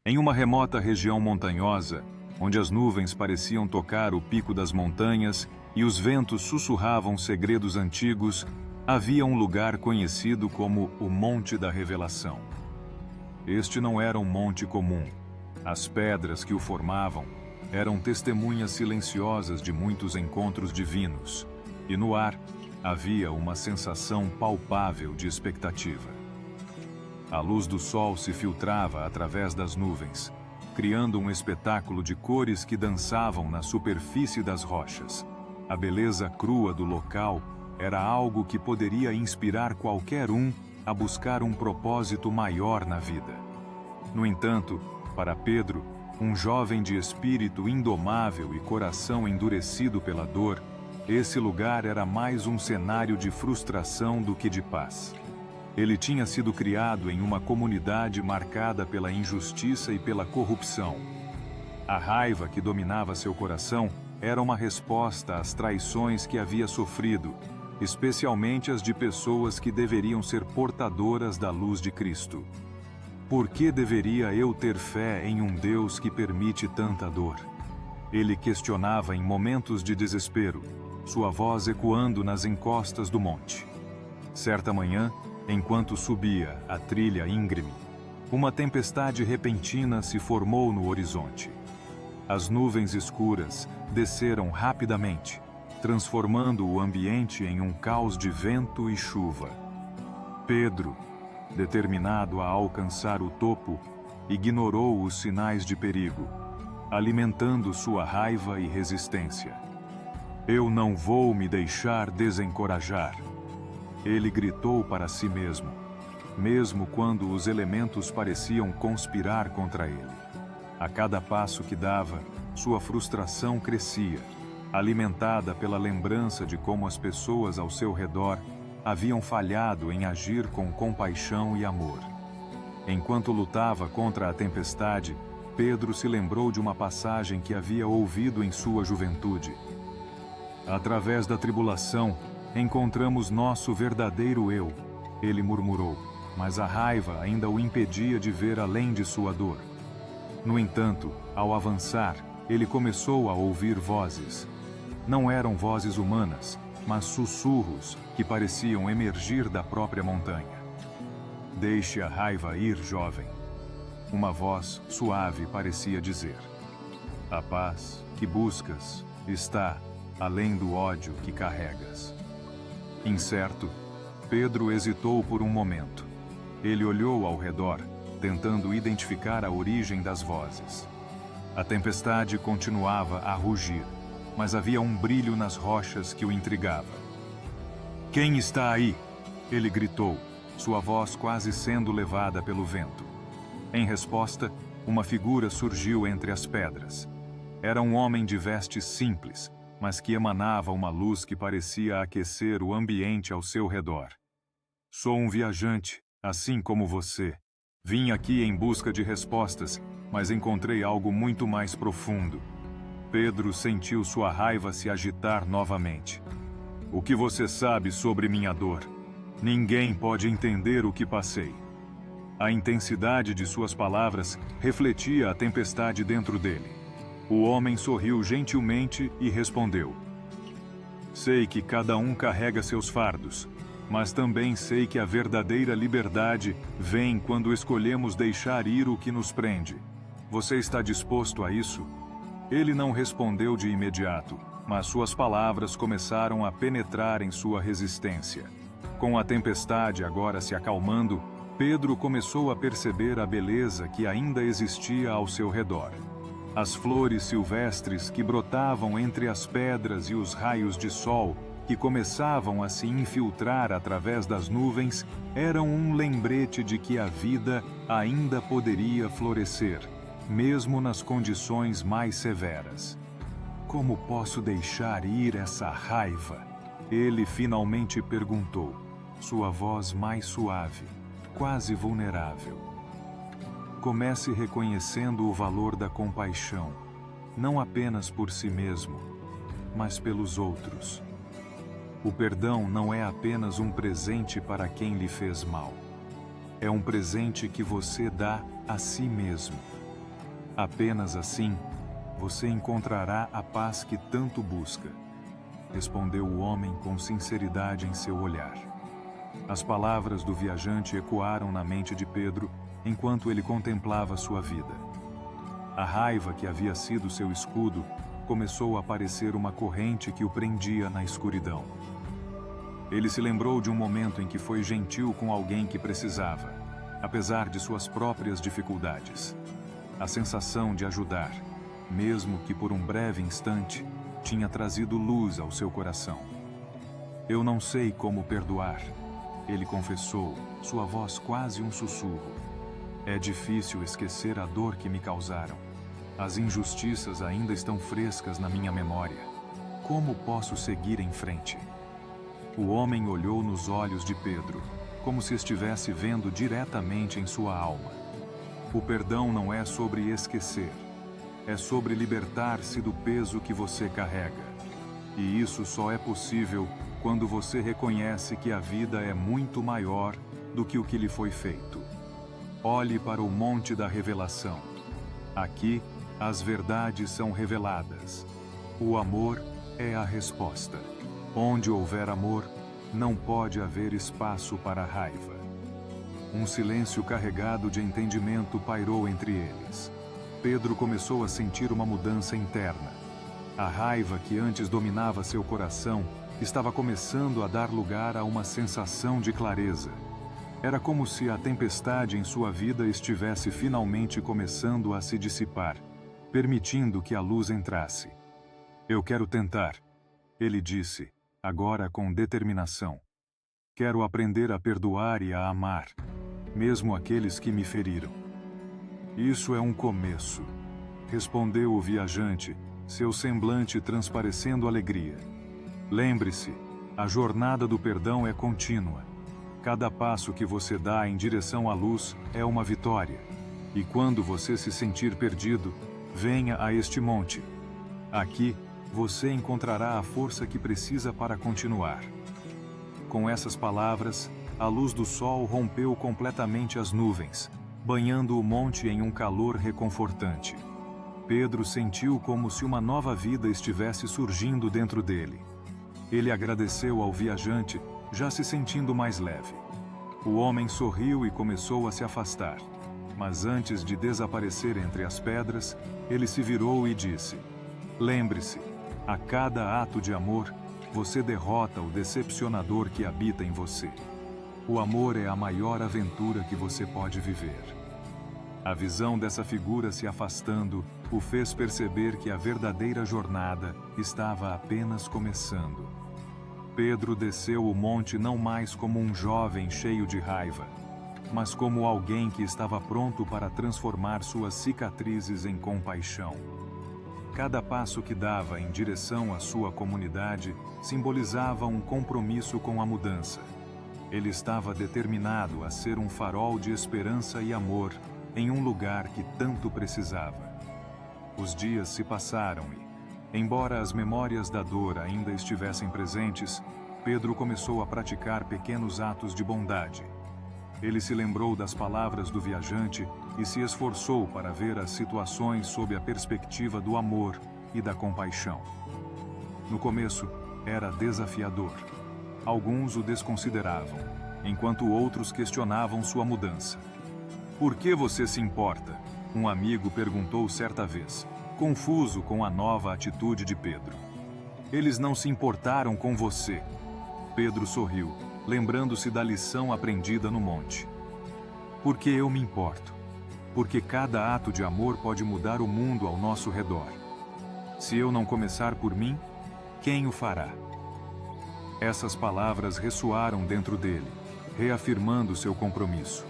Em uma remota região montanhosa, onde as nuvens pareciam tocar o pico das montanhas e os ventos sussurravam segredos antigos, havia um lugar conhecido como o Monte da Revelação. Este não era um monte comum. As pedras que o formavam eram testemunhas silenciosas de muitos encontros divinos, e no ar havia uma sensação palpável de expectativa. A luz do sol se filtrava através das nuvens, criando um espetáculo de cores que dançavam na superfície das rochas. A beleza crua do local era algo que poderia inspirar qualquer um a buscar um propósito maior na vida. No entanto, para Pedro, um jovem de espírito indomável e coração endurecido pela dor, esse lugar era mais um cenário de frustração do que de paz. Ele tinha sido criado em uma comunidade marcada pela injustiça e pela corrupção. A raiva que dominava seu coração era uma resposta às traições que havia sofrido, especialmente as de pessoas que deveriam ser portadoras da luz de Cristo. Por que deveria eu ter fé em um Deus que permite tanta dor? Ele questionava em momentos de desespero, sua voz ecoando nas encostas do monte. Certa manhã, enquanto subia a trilha íngreme, uma tempestade repentina se formou no horizonte. As nuvens escuras desceram rapidamente, transformando o ambiente em um caos de vento e chuva. Pedro, determinado a alcançar o topo, ignorou os sinais de perigo, alimentando sua raiva e resistência. Eu não vou me deixar desencorajar. Ele gritou para si mesmo quando os elementos pareciam conspirar contra ele. A cada passo que dava, sua frustração crescia, alimentada pela lembrança de como as pessoas ao seu redor haviam falhado em agir com compaixão e amor. Enquanto lutava contra a tempestade, Pedro se lembrou de uma passagem que havia ouvido em sua juventude. Através da tribulação, encontramos nosso verdadeiro eu, ele murmurou, mas a raiva ainda o impedia de ver além de sua dor. No entanto, ao avançar, ele começou a ouvir vozes. Não eram vozes humanas, mas sussurros que pareciam emergir da própria montanha. Deixe a raiva ir, jovem. Uma voz suave parecia dizer. A paz que buscas está além do ódio que carregas. Incerto, Pedro hesitou por um momento. Ele olhou ao redor, tentando identificar a origem das vozes. A tempestade continuava a rugir, mas havia um brilho nas rochas que o intrigava. Quem está aí? Ele gritou, sua voz quase sendo levada pelo vento. Em resposta, uma figura surgiu entre as pedras. Era um homem de vestes simples, mas que emanava uma luz que parecia aquecer o ambiente ao seu redor. Sou um viajante, assim como você. Vim aqui em busca de respostas, mas encontrei algo muito mais profundo. Pedro sentiu sua raiva se agitar novamente. O que você sabe sobre minha dor? Ninguém pode entender o que passei. A intensidade de suas palavras refletia a tempestade dentro dele. O homem sorriu gentilmente e respondeu. Sei que cada um carrega seus fardos, mas também sei que a verdadeira liberdade vem quando escolhemos deixar ir o que nos prende. Você está disposto a isso? Ele não respondeu de imediato, mas suas palavras começaram a penetrar em sua resistência. Com a tempestade agora se acalmando, Pedro começou a perceber a beleza que ainda existia ao seu redor. As flores silvestres que brotavam entre as pedras e os raios de sol que começavam a se infiltrar através das nuvens eram um lembrete de que a vida ainda poderia florescer, mesmo nas condições mais severas. Como posso deixar ir essa raiva? Ele finalmente perguntou, sua voz mais suave, quase vulnerável. Comece reconhecendo o valor da compaixão, não apenas por si mesmo, mas pelos outros. O perdão não é apenas um presente para quem lhe fez mal. É um presente que você dá a si mesmo. Apenas assim, você encontrará a paz que tanto busca, respondeu o homem com sinceridade em seu olhar. As palavras do viajante ecoaram na mente de Pedro enquanto ele contemplava sua vida. A raiva que havia sido seu escudo começou a parecer uma corrente que o prendia na escuridão. Ele se lembrou de um momento em que foi gentil com alguém que precisava, apesar de suas próprias dificuldades. A sensação de ajudar, mesmo que por um breve instante, tinha trazido luz ao seu coração. Eu não sei como perdoar, ele confessou, sua voz quase um sussurro. É difícil esquecer a dor que me causaram. As injustiças ainda estão frescas na minha memória. Como posso seguir em frente? O homem olhou nos olhos de Pedro, como se estivesse vendo diretamente em sua alma. O perdão não é sobre esquecer, é sobre libertar-se do peso que você carrega. E isso só é possível quando você reconhece que a vida é muito maior do que o que lhe foi feito. Olhe para o Monte da Revelação. Aqui, as verdades são reveladas. O amor é a resposta. Onde houver amor, não pode haver espaço para raiva. Um silêncio carregado de entendimento pairou entre eles. Pedro começou a sentir uma mudança interna. A raiva que antes dominava seu coração estava começando a dar lugar a uma sensação de clareza. Era como se a tempestade em sua vida estivesse finalmente começando a se dissipar, permitindo que a luz entrasse. Eu quero tentar, ele disse, agora com determinação. Quero aprender a perdoar e a amar, mesmo aqueles que me feriram. Isso é um começo, respondeu o viajante, seu semblante transparecendo alegria. Lembre-se, a jornada do perdão é contínua. Cada passo que você dá em direção à luz é uma vitória. E quando você se sentir perdido, venha a este monte. Aqui, você encontrará a força que precisa para continuar. Com essas palavras, a luz do sol rompeu completamente as nuvens, banhando o monte em um calor reconfortante. Pedro sentiu como se uma nova vida estivesse surgindo dentro dele. Ele agradeceu ao viajante, já se sentindo mais leve. O homem sorriu e começou a se afastar. Mas antes de desaparecer entre as pedras, ele se virou e disse: Lembre-se, a cada ato de amor, você derrota o decepcionador que habita em você. O amor é a maior aventura que você pode viver. A visão dessa figura se afastando o fez perceber que a verdadeira jornada estava apenas começando. Pedro desceu o monte não mais como um jovem cheio de raiva, mas como alguém que estava pronto para transformar suas cicatrizes em compaixão. Cada passo que dava em direção à sua comunidade simbolizava um compromisso com a mudança. Ele estava determinado a ser um farol de esperança e amor em um lugar que tanto precisava. Os dias se passaram e, embora as memórias da dor ainda estivessem presentes, Pedro começou a praticar pequenos atos de bondade. Ele se lembrou das palavras do viajante e se esforçou para ver as situações sob a perspectiva do amor e da compaixão. No começo, era desafiador. Alguns o desconsideravam, enquanto outros questionavam sua mudança. Por que você se importa? Um amigo perguntou certa vez, confuso com a nova atitude de Pedro. Eles não se importaram com você. Pedro sorriu, lembrando-se da lição aprendida no monte. Porque eu me importo. Porque cada ato de amor pode mudar o mundo ao nosso redor. Se eu não começar por mim, quem o fará? Essas palavras ressoaram dentro dele, reafirmando seu compromisso.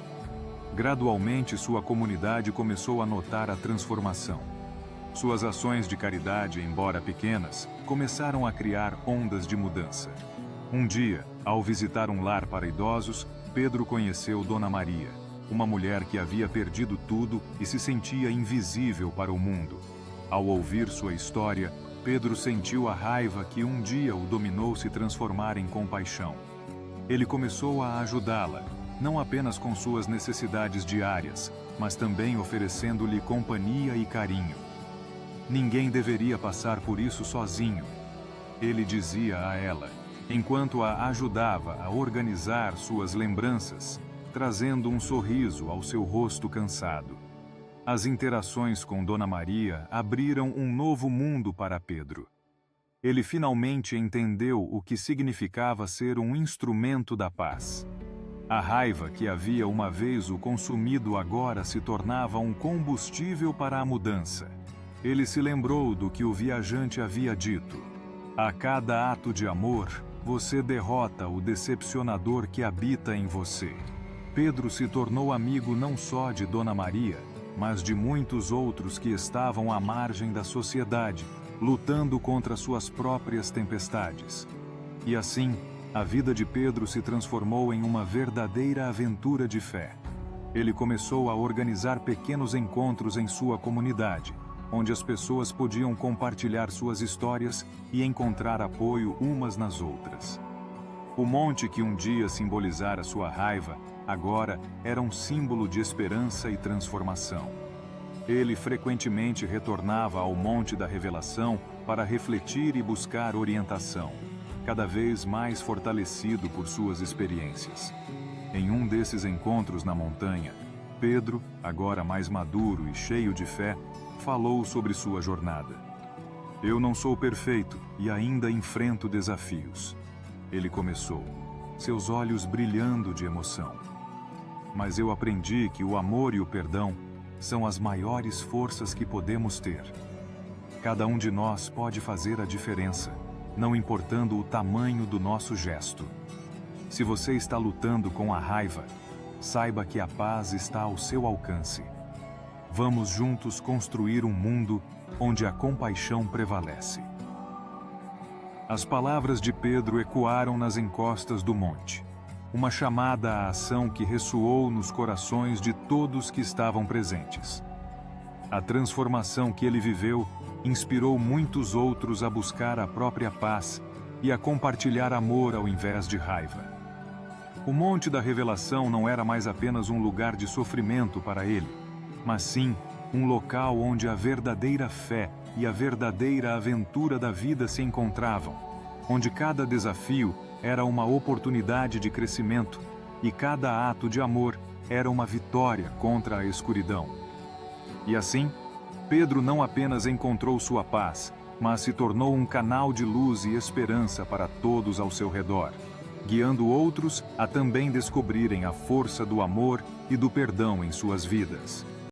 Gradualmente, sua comunidade começou a notar a transformação. Suas ações de caridade, embora pequenas, começaram a criar ondas de mudança. Um dia, ao visitar um lar para idosos, Pedro conheceu Dona Maria, uma mulher que havia perdido tudo e se sentia invisível para o mundo. Ao ouvir sua história, Pedro sentiu a raiva que um dia o dominou se transformar em compaixão. Ele começou a ajudá-la, não apenas com suas necessidades diárias, mas também oferecendo-lhe companhia e carinho. Ninguém deveria passar por isso sozinho, ele dizia a ela, enquanto a ajudava a organizar suas lembranças, trazendo um sorriso ao seu rosto cansado. As interações com Dona Maria abriram um novo mundo para Pedro. Ele finalmente entendeu o que significava ser um instrumento da paz. A raiva que havia uma vez o consumido agora se tornava um combustível para a mudança. Ele se lembrou do que o viajante havia dito. A cada ato de amor, você derrota o decepcionador que habita em você. Pedro se tornou amigo não só de Dona Maria, mas de muitos outros que estavam à margem da sociedade, lutando contra suas próprias tempestades. E assim, a vida de Pedro se transformou em uma verdadeira aventura de fé. Ele começou a organizar pequenos encontros em sua comunidade, onde as pessoas podiam compartilhar suas histórias e encontrar apoio umas nas outras. O monte que um dia simbolizara sua raiva, agora era um símbolo de esperança e transformação. Ele frequentemente retornava ao Monte da Revelação para refletir e buscar orientação, cada vez mais fortalecido por suas experiências. Em um desses encontros na montanha, Pedro, agora mais maduro e cheio de fé, falou sobre sua jornada. Eu não sou perfeito e ainda enfrento desafios. Ele começou, seus olhos brilhando de emoção. Mas eu aprendi que o amor e o perdão são as maiores forças que podemos ter. Cada um de nós pode fazer a diferença, não importando o tamanho do nosso gesto. Se você está lutando com a raiva, saiba que a paz está ao seu alcance. Vamos juntos construir um mundo onde a compaixão prevalece. As palavras de Pedro ecoaram nas encostas do monte, uma chamada à ação que ressoou nos corações de todos que estavam presentes. A transformação que ele viveu inspirou muitos outros a buscar a própria paz e a compartilhar amor ao invés de raiva. O Monte da Revelação não era mais apenas um lugar de sofrimento para ele, mas sim um local onde a verdadeira fé e a verdadeira aventura da vida se encontravam, onde cada desafio era uma oportunidade de crescimento e cada ato de amor era uma vitória contra a escuridão. E assim, Pedro não apenas encontrou sua paz, mas se tornou um canal de luz e esperança para todos ao seu redor, guiando outros a também descobrirem a força do amor e do perdão em suas vidas.